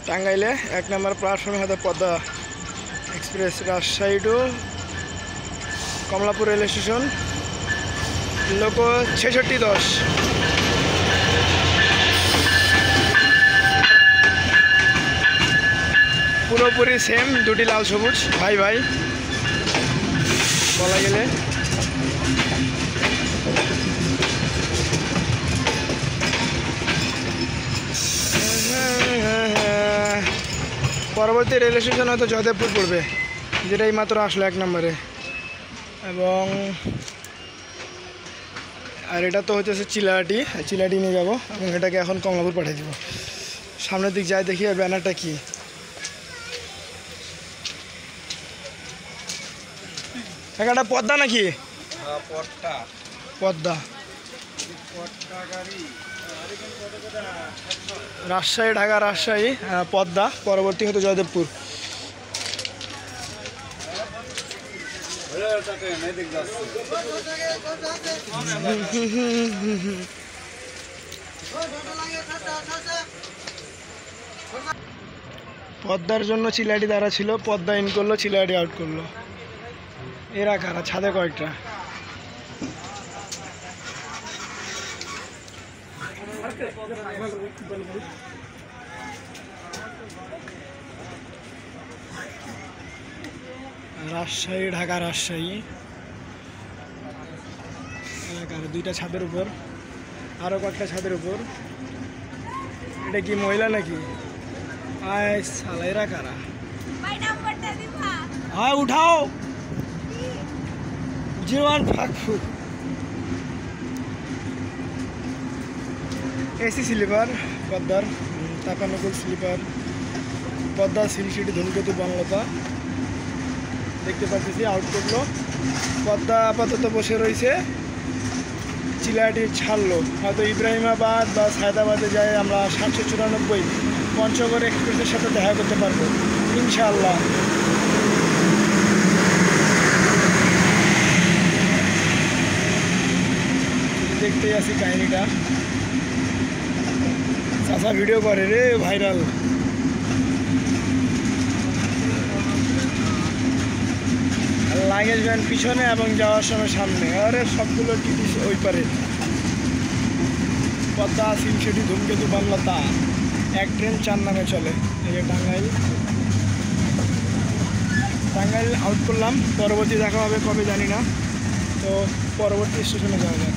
টাঙ্গাইলে 1 নম্বর প্ল্যাটফর্মে হয়তো Padma express Rajshahi to Kamalapur rail station লোক 6610। পুরোপুরি সেম, দুটি লাল সবুজ ভাই ভাই বলা গেলে। পরবর্তী রেল স্টেশন হয়তো জয়দেবপুর পড়বে, যেটাই মাত্র আসলো 1 নম্বরে। এবং আর এটা তো হচ্ছে চিলাহাটি নিয়ে যাবো এবং এটাকে এখন কমলাপুর পাঠিয়ে দেবো। সামনের দিক যাই দেখি আর ব্যানারটা কি। এখানটা পদ্মা নাকি? পদ্মা রাজশাহী, ঢাকা রাজশাহী পদ্মা, পরবর্তী হতো জয়দেবপুর। পদ্মার জন্য চিলাহাটি দ্বারা ছিল, পদ্মা ইন করলো, চিলাহাটি আউট করলো। এরা কারা? ছাদে কয়েকটা। রাজশাহী, ঢাকা রাজশাহী এলাকার 2টা ছাদের উপর, আরো কয়েকটা ছাদের উপর। এটা কি মহিলা নাকি? আয় শালা, এরা কারা? হ্যাঁ উঠাও। 01 ফাকফু এসি স্লিপার পদ্মার, তাপানকুল স্লিপার পদ্মা, সিলসিটি, ধূমকেতু, বনলতা দেখতে পাচ্ছি আউট করলো। পদ্মা আপাতত বসে রয়েছে, চিলাহাটি ছাড়লো। হয়তো ইব্রাহিমাবাদ বা সায়দাবাদে যাই আমরা 794 পঞ্চগড় এক্সপ্রেসের সাথে দেখা করতে পারবো ইনশাআল্লাহ। দেখতেই আছি কাহিনীটা। চাচা ভিডিও করে রে, ভাইরাল। লাগেজ ভ্যান পিছনে এবং যাওয়ার সময় সামনে, আরে সবগুলো টিটি ওই পারে। পদ্মা, সিলসিটি, ধূমকেতু, বনলতা, এক ট্রেন 4 নামে চলে। এই যে টাঙ্গাইল আউট করলাম। পরবর্তী দেখা হবে কবে জানি না, তো পরবর্তী স্টেশনে যাওয়া যাক।